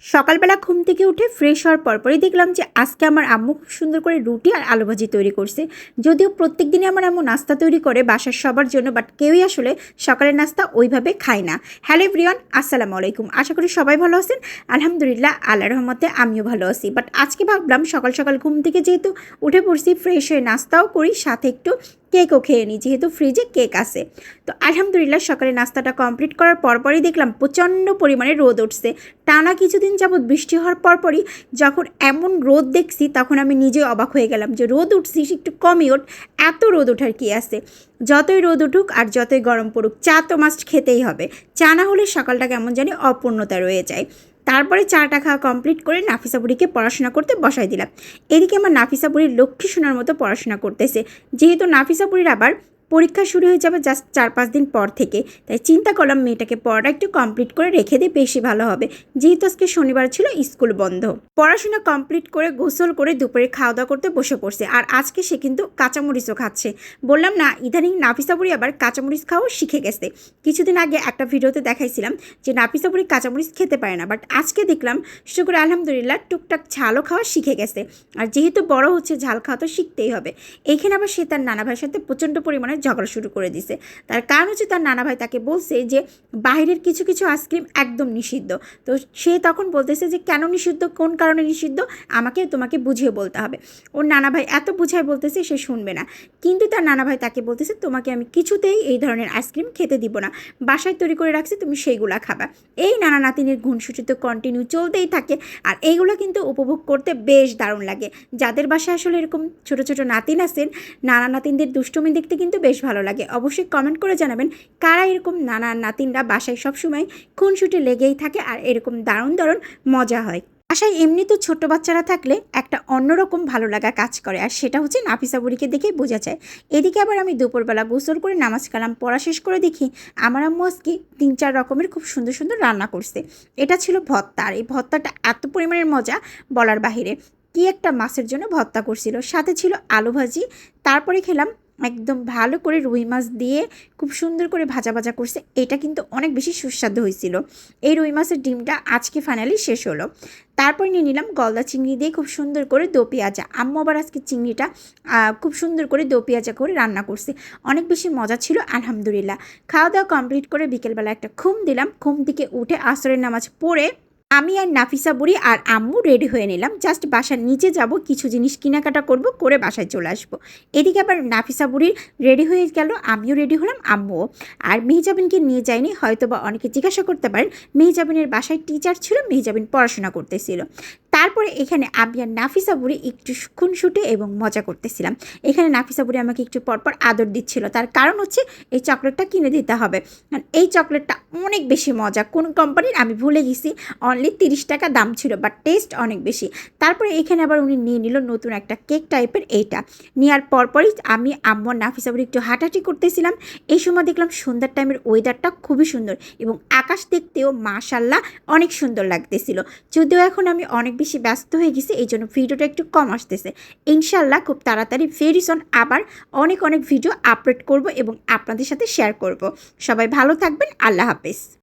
সকালবেলা ঘুম থেকে উঠে ফ্রেশ হওয়ার পরপরই দেখলাম যে আজকে আমার আম্মু খুব সুন্দর করে রুটি আর আলু ভাজি তৈরি করছে। যদিও প্রত্যেক দিনই আমার আম্মু নাস্তা তৈরি করে বাসার সবার জন্য, বাট কেউই আসলে সকালের নাস্তা ওইভাবে খায় না। হ্যালো এভরিওয়ান, আসসালামু আলাইকুম। আশা করি সবাই ভালো আছেন। আলহামদুলিল্লাহ, আল্লাহর রহমতে আমিও ভালো আছি। বাট আজকে ভাবলাম সকাল সকাল ঘুম থেকে যেহেতু উঠে পড়ছি, ফ্রেশ হয়ে নাস্তাও করি, সাথে একটু কেকও খেয়ে নিই, যেহেতু ফ্রিজে কেক আছে। তো আলহামদুলিল্লাহ সকালে নাস্তাটা কমপ্লিট করার পরপরই দেখলাম প্রচণ্ড পরিমাণে রোদ উঠছে। টানা কিছুদিন যাবৎ বৃষ্টি হওয়ার পরপরই যখন এমন রোদ দেখছি, তখন আমি নিজে অবাক হয়ে গেলাম যে রোদ উঠছিস, একটু কমই ওঠ, এত রোদ ওঠার কি আছে। যতই রোদ উঠুক আর যতই গরম পড়ুক, চা তো মাস্ট খেতেই হবে। চা না হলে সকালটা কেমন জানি অপূর্ণতা রয়ে যায়। তারপরে চাটা খাওয়া কমপ্লিট করে নাফিসা বুড়িকে পড়াশোনা করতে বসাই দিলাম। এদিকে আমার নাফিসা বুড়ির লক্ষ্মী সোনার মতো পড়াশোনা করতেছে। যেহেতু নাফিসা বুড়ির আবার পরীক্ষা শুরু হয়ে যাবে জাস্ট 4-5 দিন পর থেকে, তাই চিন্তা করলাম মেয়েটাকে পড়াটা একটু কমপ্লিট করে রেখে দিয়ে বেশি ভালো হবে, যেহেতু আজকে শনিবার ছিল, স্কুল বন্ধ। পড়াশোনা কমপ্লিট করে গোসল করে দুপুরে খাওয়া দাওয়া করতে বসে পড়ছে। আর আজকে সে কিন্তু কাঁচামরিচও খাচ্ছে। বললাম না, ইদানিং নাফিসা বুড়ি আবার কাঁচামরিচ খাওয়াও শিখে গেছে। কিছুদিন আগে একটা ভিডিওতে দেখাইছিলাম যে নাফিসা বুড়ি কাঁচামরিচ খেতে পারে না, বাট আজকে দেখলাম শুক্র আলহামদুলিল্লাহ টুকটাক ঝালও খাওয়া শিখে গেছে। আর যেহেতু বড় হচ্ছে, ঝাল খাওয়া তো শিখতেই হবে। এইখানে আবার সে তার নানা ভাইয়ের সাথে প্রচণ্ড পরিমাণে ঝগড়া শুরু করে দিছে। তার কারণ হচ্ছে তার নানা ভাই তাকে বলছে যে বাইরের কিছু কিছু আইসক্রিম একদম নিষিদ্ধ। তো সে তখন বলতেছে যে কেন নিষিদ্ধ, কোন কারণে নিষিদ্ধ, তোমাকে বুঝিয়ে বলতে হবে। ওর নানা ভাই এত বুঝায় বলতেছে, সে শুনবে না। কিন্তু তার নানা ভাই তাকে বলতেছে তোমাকে আমি কিছুতেই এই ধরনের আইসক্রিম খেতে দিব না, বাসায় তৈরি করে রাখছি, তুমি সেইগুলা খাবা। এই নানা নাতিনের গুণসূচি তো কন্টিনিউ চলতেই থাকে। আর এইগুলো কিন্তু উপভোগ করতে বেশ দারুণ লাগে। যাদের বাসায় আসলে এরকম ছোট ছোট নাতিন আছেন, নানা নাতিনদের দুষ্টুমি দেখতে কিন্তু বেশ ভালো লাগে। অবশ্যই কমেন্ট করে জানাবেন কারা এরকম নানা নাতিনরা বাসায় সবসময় খুনসুটি লেগেই থাকে আর এরকম দারুণ দারুণ মজা হয়। বাসায় এমনি তো ছোট্ট বাচ্চারা থাকলে একটা অন্যরকম ভালো লাগা কাজ করে, আর সেটা হচ্ছে নাফিসা বুড়িকে দেখেই বোঝা যায়। এদিকে আবার আমি দুপুরবেলা গোসল করে নামাজ কালাম পড়া শেষ করে দেখি আমার আম্মু আজকে 3-4 রকমের খুব সুন্দর সুন্দর রান্না করছে। এটা ছিল ভর্তা, আর এই ভর্তাটা এত পরিমাণের মজা বলার বাহিরে। কি একটা মাছের জন্য ভর্তা করছিল, সাথে ছিল আলু ভাজি। তারপরে খেলাম একদম ভালো করে রুই মাছ দিয়ে খুব সুন্দর করে ভাজা ভাজা করছে। এটা কিন্তু অনেক বেশি সুস্বাদু হয়েছিল। এই রুই মাছের ডিমটা আজকে ফাইনালি শেষ হলো। তারপর নিয়ে নিলাম গলদা চিংড়ি দিয়ে খুব সুন্দর করে দো পেঁয়াজা। আম্মু আবার আজকে চিংড়িটা খুব সুন্দর করে দো পেঁয়াজা করে রান্না করছে, অনেক বেশি মজা ছিল আলহামদুলিল্লাহ। খাওয়া দাওয়া কমপ্লিট করে বিকেলবেলা একটা ঘুম দিলাম। ঘুম থেকে উঠে আসরের নামাজ পড়ে আমি আর নাফিসা বুড়ি আর আম্মু রেডি হয়ে নিলাম। জাস্ট বাসার নিচে যাব, কিছু জিনিস কেনাকাটা করব, করে বাসায় চলে আসবো। এদিকে আবার নাফিসা বুড়ির রেডি হয়ে গেল, আমিও রেডি হলাম, আম্মুও। আর মেহজাবিনকে নিয়ে যায়নি, হয়তো বা অনেকে জিজ্ঞাসা করতে পারেন, মেহজাবিনের বাসায় টিচার ছিল, মেহজাবিন পড়াশোনা করতেছিল। তারপরে এখানে আমি আর নাফিসা বুড়ি একটু খুনসুটে এবং মজা করতেছিলাম। এখানে নাফিসা বুড়ি আমাকে একটু পরপর আদর দিচ্ছিল, তার কারণ হচ্ছে এই চকলেটটা কিনে দিতে হবে। কারণ এই চকলেটটা অনেক বেশি মজা, কোন কোম্পানির আমি ভুলে গেছি, অনলি 30 টাকা দাম ছিল, বাট টেস্ট অনেক বেশি। তারপরে এখানে আবার উনি নিয়ে নিল নতুন একটা কেক টাইপের। এইটা নেওয়ার পরপরই আমি আম্মু নাফিসা বুড়ি একটু হাঁটাহাঁটি করতেছিলাম। এই সময় দেখলাম সন্ধ্যার টাইমের ওয়েদারটা খুবই সুন্দর এবং আকাশ দেখতেও মাশাল্লাহ অনেক সুন্দর লাগতেছিল। যদিও এখন আমি অনেক বেশি ব্যস্ত হয়ে গেছি, এই জন্য ভিডিওটা একটু কম আসতেছে। ইনশাল্লাহ খুব তাড়াতাড়ি ভেরি সুন আবার অনেক অনেক ভিডিও আপলোড করব এবং আপনাদের সাথে শেয়ার করব। সবাই ভালো থাকবেন, আল্লাহ হাফেজ।